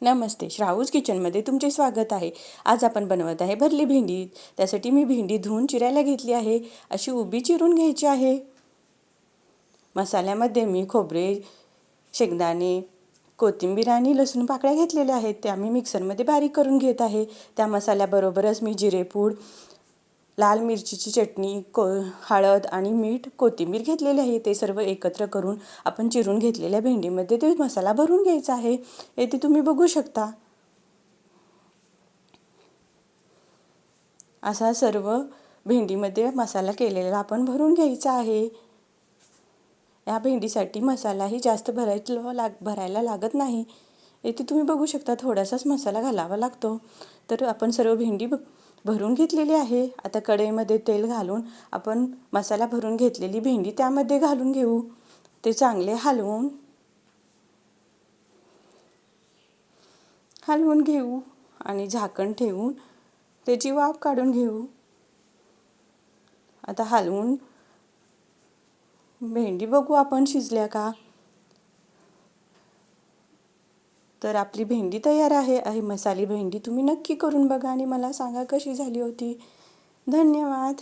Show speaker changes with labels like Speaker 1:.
Speaker 1: नमस्ते, श्रावूज किचनमध्ये तुमचे स्वागत आहे. आज आपण बनवत आहे भरली भेंडी. त्यासाठी मी भेंडी धुवून चिरायला घेतली आहे. अशी उभी चिरून घ्यायची आहे. मसाल्यामध्ये मी खोबरे, शेंगदाणे, कोथिंबीर आणि लसूण पाकळ्या घेतलेल्या आहेत. त्या मी मिक्सरमध्ये बारीक करून घेत आहे. त्या मसाल्याबरोबरच मी जिरेपूड, लाल मिरचीची चटणी, हळद आणि मीठ, कोथिंबीर घेतलेले आहे. ते सर्व एकत्र करून आपण चिरून घेतलेल्या भेंडीमध्ये ते मसाला भरून घ्यायचा आहे. येथे तुम्ही बघू शकता. असा सर्व भेंडीमध्ये मसाला केलेला आपण भरून घ्यायचा आहे. या भेंडीसाठी मसालाही जास्त भरायला लागत नाही. येथे तुम्ही बघू शकता थोडासाच मसाला घालावा लागतो. तर आपण सर्व भेंडी भरून घेतलेली आहे. आता कढईमध्ये तेल घालून आपण मसाला भरून घेतलेली भेंडी त्यामध्ये घालून घेऊ. ते चांगले हलवून घेऊ आणि झाकण ठेवून त्याची वाफ काढून घेऊ. आता हलवून भेंडी बघू आपण शिजल्या का. तर आपली भेंडी तयार आहे. मसाली भेंडी तुम्ही नक्की करून बघा आणि मला सांगा कशी झाली होती. धन्यवाद.